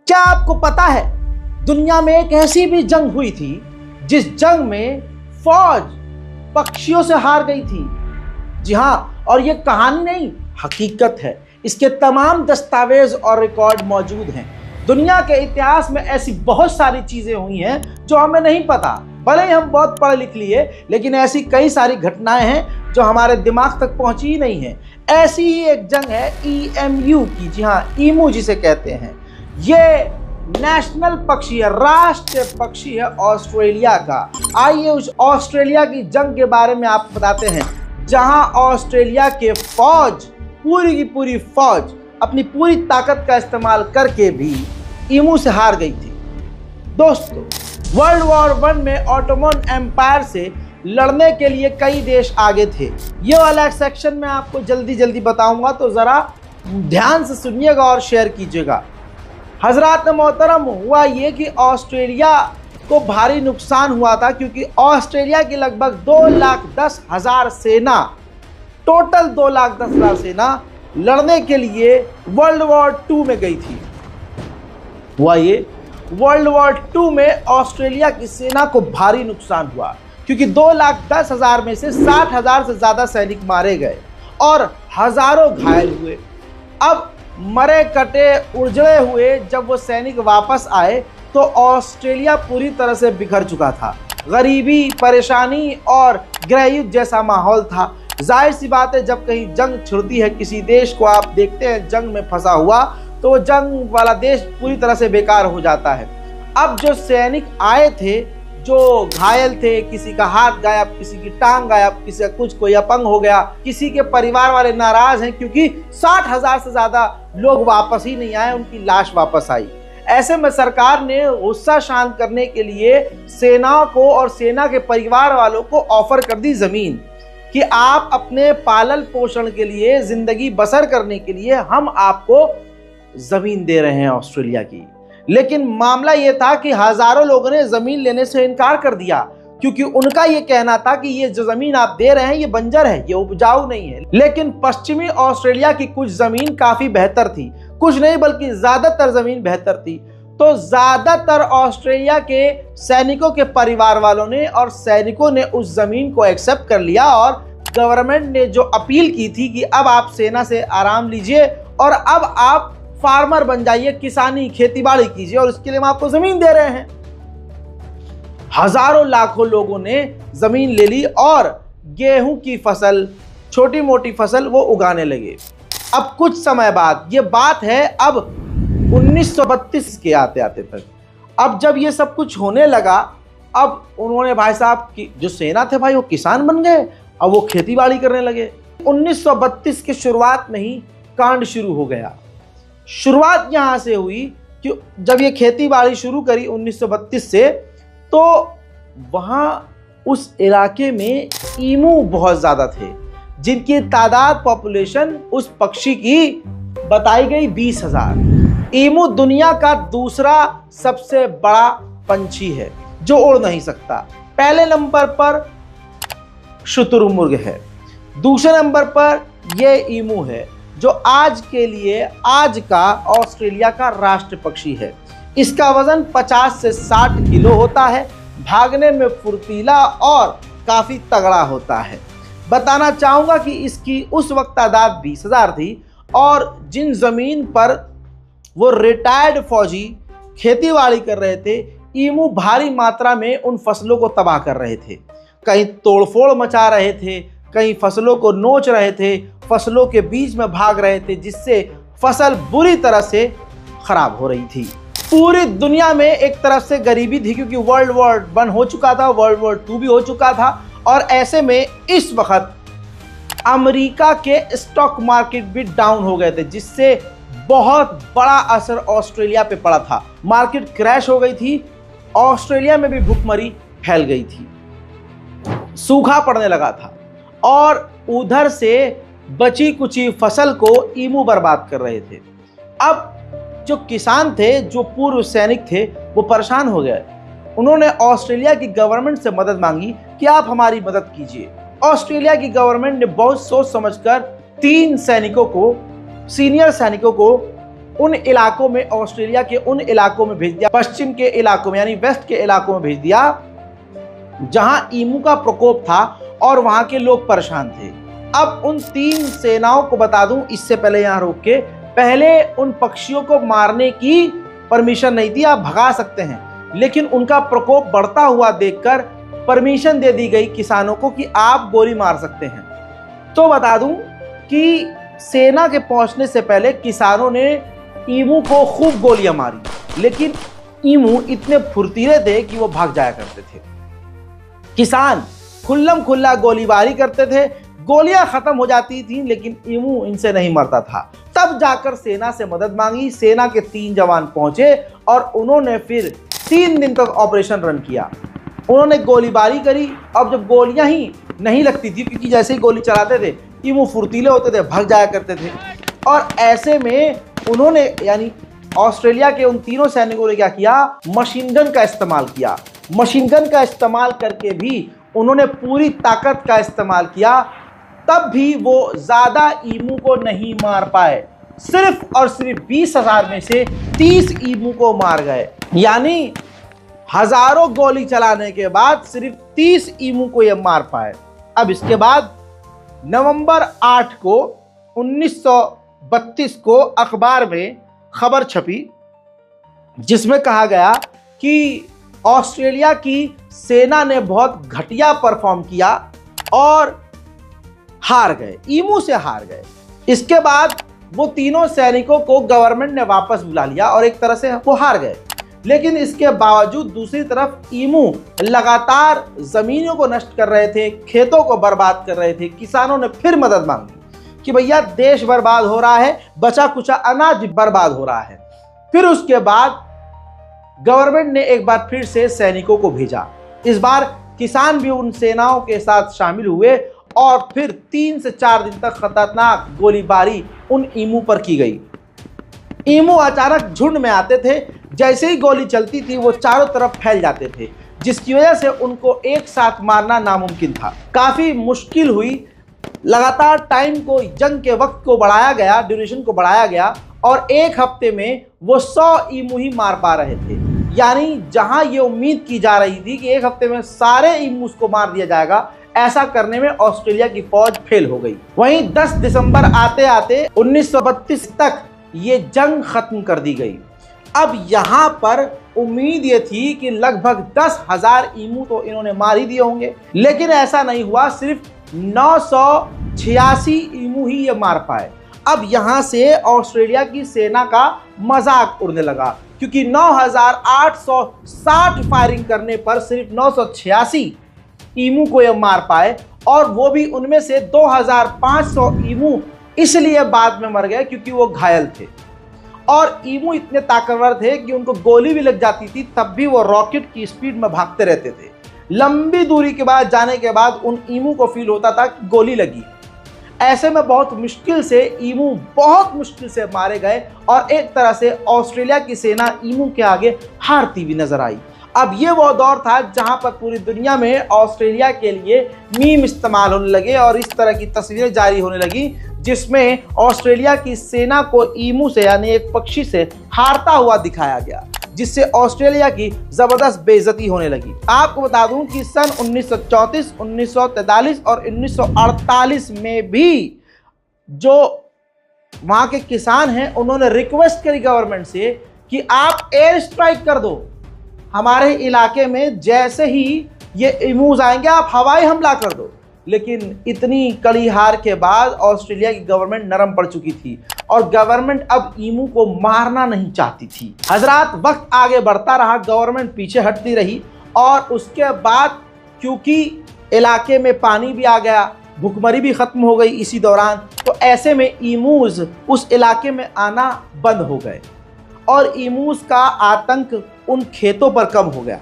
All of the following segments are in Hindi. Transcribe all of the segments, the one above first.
क्या आपको पता है दुनिया में एक ऐसी भी जंग हुई थी जिस जंग में फौज पक्षियों से हार गई थी? जी हाँ, और ये कहानी नहीं, हकीकत है। इसके तमाम दस्तावेज और रिकॉर्ड मौजूद हैं। दुनिया के इतिहास में ऐसी बहुत सारी चीजें हुई हैं जो हमें नहीं पता। भले ही हम बहुत पढ़ लिख लिए, लेकिन ऐसी कई सारी घटनाएं हैं जो हमारे दिमाग तक पहुंची ही नहीं है। ऐसी ही एक जंग है EMU की। जी हाँ, ईमू जिसे कहते हैं। ये नेशनल पक्षी है, राष्ट्रीय पक्षी है ऑस्ट्रेलिया का। आइए उस ऑस्ट्रेलिया की जंग के बारे में आपको बताते हैं, जहां ऑस्ट्रेलिया के फौज, पूरी की पूरी फौज अपनी पूरी ताकत का इस्तेमाल करके भी ईमू से हार गई थी। दोस्तों, वर्ल्ड वॉर 1 में ऑटोमन एम्पायर से लड़ने के लिए कई देश आगे थे। ये वाला सेक्शन में आपको जल्दी बताऊंगा, तो जरा ध्यान से सुनिएगा और शेयर कीजिएगा। हजरात मोहतरम, हुआ ये कि ऑस्ट्रेलिया को भारी नुकसान हुआ था, क्योंकि ऑस्ट्रेलिया की लगभग 2,10,000 सेना, टोटल 2,10,000 सेना लड़ने के लिए वर्ल्ड वॉर 2 में गई थी। हुआ ये, वर्ल्ड वॉर 2 में ऑस्ट्रेलिया की सेना को भारी नुकसान हुआ, क्योंकि 2,10,000 में से 60,000 से ज़्यादा सैनिक मारे गए और हज़ारों घायल हुए। अब मरे कटे उजड़े हुए जब वो सैनिक वापस आए तो ऑस्ट्रेलिया पूरी तरह से बिखर चुका था। गरीबी, परेशानी और गृहयुद्ध जैसा माहौल था। जाहिर सी बात है, जब कहीं जंग छिड़ती है, किसी देश को आप देखते हैं जंग में फंसा हुआ, तो वो जंग वाला देश पूरी तरह से बेकार हो जाता है। अब जो सैनिक आए थे, जो घायल थे, किसी का हाथ गायब, किसी की टांग गायब, किसी का कुछ, कोई अपंग हो गया, किसी के परिवार वाले नाराज हैं क्योंकि 60,000 से ज्यादा लोग वापस ही नहीं आए, उनकी लाश वापस आई। ऐसे में सरकार ने गुस्सा शांत करने के लिए सेना को और सेना के परिवार वालों को ऑफर कर दी जमीन, कि आप अपने पालन पोषण के लिए, जिंदगी बसर करने के लिए हम आपको जमीन दे रहे हैं ऑस्ट्रेलिया की। लेकिन मामला यह था कि हजारों लोगों ने जमीन लेने से इनकार कर दिया, क्योंकि उनका यह कहना था कि ये जो जमीन आप दे रहे हैं ये बंजर है, ये उपजाऊ नहीं है। लेकिन पश्चिमी ऑस्ट्रेलिया की कुछ जमीन काफी बेहतर थी, कुछ नहीं बल्कि ज्यादातर जमीन बेहतर थी। तो ज्यादातर ऑस्ट्रेलिया के सैनिकों के परिवार वालों ने और सैनिकों ने उस जमीन को एक्सेप्ट कर लिया, और गवर्नमेंट ने जो अपील की थी कि अब आप सेना से आराम लीजिए और अब आप फार्मर बन जाइए, किसानी, खेतीबाड़ी कीजिए, और उसके लिए हम आपको जमीन दे रहे हैं। हजारों लाखों लोगों ने जमीन ले ली और गेहूं की फसल, छोटी मोटी फसल वो उगाने लगे। अब कुछ समय बाद, ये बात है अब 1932 के आते आते तक, अब जब ये सब कुछ होने लगा, अब उन्होंने भाई साहब की जो सेना थे भाई, वो किसान बन गए, अब वो खेतीबाड़ी करने लगे। 1932 के शुरुआत में ही कांड शुरू हो गया। शुरुआत यहाँ से हुई कि जब ये खेतीबाड़ी शुरू करी 1932 से, तो वहाँ उस इलाके में ईमू बहुत ज़्यादा थे, जिनकी तादाद, पॉपुलेशन उस पक्षी की बताई गई 20,000। ईमू दुनिया का दूसरा सबसे बड़ा पंछी है जो उड़ नहीं सकता। पहले नंबर पर शुतुरमुर्ग है, दूसरे नंबर पर ये ईमू है, जो आज के लिए आज का ऑस्ट्रेलिया का राष्ट्र पक्षी है। इसका वजन 50 से 60 किलो होता है, भागने में फुर्तीला और काफ़ी तगड़ा होता है। बताना चाहूँगा कि इसकी उस वक्त तादाद 20,000 थी, और जिन ज़मीन पर वो रिटायर्ड फौजी खेतीबाड़ी कर रहे थे, ईमू भारी मात्रा में उन फसलों को तबाह कर रहे थे। कहीं तोड़फोड़ मचा रहे थे, कहीं फसलों को नोच रहे थे, फसलों के बीच में भाग रहे थे, जिससे फसल बुरी तरह से खराब हो रही थी। पूरी दुनिया में एक तरफ से गरीबी थी, क्योंकि वर्ल्ड वॉर 1 हो चुका था, वर्ल्ड वॉर 2 भी हो चुका था, और ऐसे में इस वक्त अमेरिका के स्टॉक मार्केट भी डाउन हो गए थे, जिससे बहुत बड़ा असर ऑस्ट्रेलिया पे पड़ा था। मार्केट क्रैश हो गई थी, ऑस्ट्रेलिया में भी भुखमरी फैल गई थी, सूखा पड़ने लगा था, और उधर से बची कुची फसल को ईमू बर्बाद कर रहे थे। अब जो किसान थे, जो पूर्व सैनिक थे, वो परेशान हो गए। उन्होंने ऑस्ट्रेलिया की गवर्नमेंट से मदद मांगी कि आप हमारी मदद कीजिए। ऑस्ट्रेलिया की गवर्नमेंट ने बहुत सोच समझकर 3 सैनिकों को, सीनियर सैनिकों को उन इलाकों में, ऑस्ट्रेलिया के उन इलाकों में भेज दिया, पश्चिम के इलाकों में यानी वेस्ट के इलाकों में भेज दिया जहां ईमू का प्रकोप था और वहां के लोग परेशान थे। अब उन 3 सेनाओं को बता दूं, इससे पहले यहां रोक के, पहले उन पक्षियों को मारने की परमिशन नहीं थी, आप भगा सकते हैं, लेकिन उनका प्रकोप बढ़ता हुआ देखकर परमिशन दे दी गई किसानों को कि आप गोली मार सकते हैं। तो बता दूं कि सेना के पहुंचने से पहले किसानों ने ईमू को खूब गोलियां मारी, लेकिन ईमू इतने फुर्तीले थे कि वो भाग जाया करते थे। किसान खुल्लम खुल्ला गोलीबारी करते थे, गोलियां खत्म हो जाती थी, लेकिन ईमू इनसे नहीं मरता था। तब जाकर सेना से मदद मांगी, सेना के 3 जवान पहुंचे और उन्होंने फिर 3 दिन तक ऑपरेशन रन किया। उन्होंने गोलीबारी करी। अब जब गोलियां ही नहीं लगती थी, क्योंकि जैसे ही गोली चलाते थे ईमू फुर्तीले होते थे, भाग जाया करते थे, और ऐसे में उन्होंने यानी ऑस्ट्रेलिया के उन तीनों सैनिकों ने क्या किया, मशीन गन का इस्तेमाल किया। मशीन गन का इस्तेमाल करके भी उन्होंने पूरी ताकत का इस्तेमाल किया, तब भी वो ज़्यादा ईमू को नहीं मार पाए। सिर्फ और सिर्फ 20,000 में से 30 ईमू को मार गए, यानी हजारों गोली चलाने के बाद सिर्फ 30 ईमू को ये मार पाए। अब इसके बाद नवंबर 8 को 1932 को अखबार में खबर छपी, जिसमें कहा गया कि ऑस्ट्रेलिया की सेना ने बहुत घटिया परफॉर्म किया और हार गए, ईमू से हार गए। इसके बाद वो तीनों सैनिकों को गवर्नमेंट ने वापस बुला लिया और एक तरह से वो हार गए। लेकिन इसके बावजूद दूसरी तरफ ईमू लगातार जमीनों को नष्ट कर रहे थे, खेतों को बर्बाद कर रहे थे। किसानों ने फिर मदद मांगी कि भैया देश बर्बाद हो रहा है, बचा कुचा अनाज बर्बाद हो रहा है। फिर उसके बाद गवर्नमेंट ने एक बार फिर से सैनिकों को भेजा। इस बार किसान भी उन सेनाओं के साथ शामिल हुए और फिर 3 से 4 दिन तक खतरनाक गोलीबारी उन ईमू पर की गई। ईमू अचानक झुंड में आते थे, जैसे ही गोली चलती थी वो चारों तरफ फैल जाते थे, जिसकी वजह से उनको एक साथ मारना नामुमकिन था। काफ़ी मुश्किल हुई। लगातार टाइम को, जंग के वक्त को बढ़ाया गया, ड्यूरेशन को बढ़ाया गया और 1 हफ्ते में वो 100 ईमू ही मार पा रहे थे। यानी जहां ये उम्मीद की जा रही थी कि 1 हफ्ते में सारे ईमूस को मार दिया जाएगा, ऐसा करने में ऑस्ट्रेलिया की फौज फेल हो गई। वहीं 10 दिसंबर आते आते 1932 तक ये जंग खत्म कर दी गई। अब यहाँ पर उम्मीद ये थी कि लगभग 10,000 ईमू तो इन्होंने मार ही दिए होंगे, लेकिन ऐसा नहीं हुआ। सिर्फ 986 ईमू ही ये मार पाए। अब यहाँ से ऑस्ट्रेलिया की सेना का मजाक उड़ने लगा, क्योंकि 9,860 फायरिंग करने पर सिर्फ 986 ईमू को ये मार पाए, और वो भी उनमें से 2,500 ईमू इसलिए बाद में मर गए क्योंकि वो घायल थे। और ईमू इतने ताकतवर थे कि उनको गोली भी लग जाती थी, तब भी वो रॉकेट की स्पीड में भागते रहते थे। लंबी दूरी के बाद जाने के बाद उन ईमू को फील होता था कि गोली लगी। ऐसे में बहुत मुश्किल से ईमू बहुत मुश्किल से मारे गए और एक तरह से ऑस्ट्रेलिया की सेना ईमू के आगे हारती हुई नजर आई। अब ये वो दौर था जहां पर पूरी दुनिया में ऑस्ट्रेलिया के लिए मीम इस्तेमाल होने लगे और इस तरह की तस्वीरें जारी होने लगी, जिसमें ऑस्ट्रेलिया की सेना को ईमू से यानी एक पक्षी से हारता हुआ दिखाया गया, जिससे ऑस्ट्रेलिया की जबरदस्त बेइज्जती होने लगी। आपको बता दूं कि सन 1934, 1943 और 1948 में भी जो वहां के किसान हैं उन्होंने रिक्वेस्ट करी गवर्नमेंट से कि आप एयर स्ट्राइक कर दो हमारे इलाके में, जैसे ही ये ईमूज आएंगे आप हवाई हमला कर दो। लेकिन इतनी कड़ी हार के बाद ऑस्ट्रेलिया की गवर्नमेंट नरम पड़ चुकी थी और गवर्नमेंट अब ईमू को मारना नहीं चाहती थी। हजरात, वक्त आगे बढ़ता रहा, गवर्नमेंट पीछे हटती रही और उसके बाद क्योंकि इलाके में पानी भी आ गया, भुखमरी भी खत्म हो गई इसी दौरान, तो ऐसे में ईमूज उस इलाके में आना बंद हो गए और ईमूज का आतंक उन खेतों पर कम हो गया।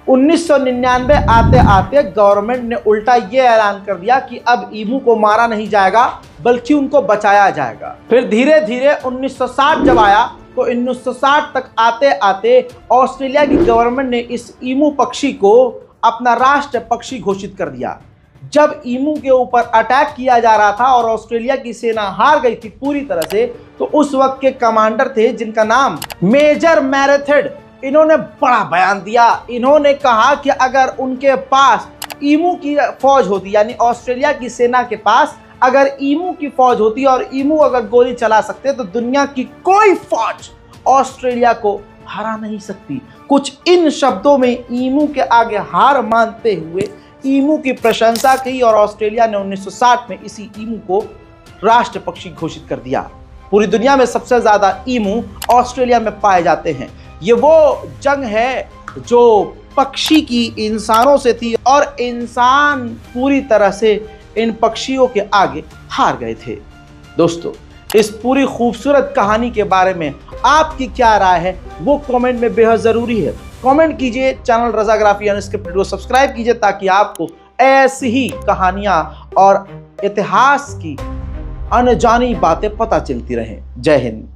1999 आते आते गवर्नमेंट ने उल्टा ये ऐलान कर दिया कि अब ईमू को मारा नहीं जाएगा बल्कि उनको बचाया जाएगा। फिर धीरे धीरे 1960 जब आया तो 1960 तक आते आते ऑस्ट्रेलिया की गवर्नमेंट ने इस ईमू पक्षी को अपना राष्ट्र पक्षी घोषित कर दिया, जब ईमू के ऊपर अटैक किया जा रहा था और ऑस्ट्रेलिया की सेना हार गई थी पूरी तरह से, तो उस वक्त के कमांडर थे जिनका नाम मेजर मैरेथेड। इन्होंने बड़ा बयान दिया। इन्होंने कहा कि अगर उनके पास ईमू की फौज होती, यानी ऑस्ट्रेलिया की सेना के पास अगर ईमू की फौज होती और ईमू अगर गोली चला सकते, तो दुनिया की कोई फौज ऑस्ट्रेलिया को हरा नहीं सकती। कुछ इन शब्दों में ईमू के आगे हार मानते हुए ईमू की प्रशंसा की और ऑस्ट्रेलिया ने 1960 में इसी ईमू को राष्ट्र पक्षी घोषित कर दिया। पूरी दुनिया में सबसे ज्यादा ईमू ऑस्ट्रेलिया में पाए जाते हैं। ये वो जंग है जो पक्षी की इंसानों से थी और इंसान पूरी तरह से इन पक्षियों के आगे हार गए थे। दोस्तों, इस पूरी खूबसूरत कहानी के बारे में आपकी क्या राय है वो कमेंट में बेहद जरूरी है। कमेंट कीजिए, चैनल रज़ाग्राफी अनस्क्रिप्टेड को सब्सक्राइब कीजिए ताकि आपको ऐसी ही कहानियां और इतिहास की अनजानी बातें पता चलती रहें। जय हिंद।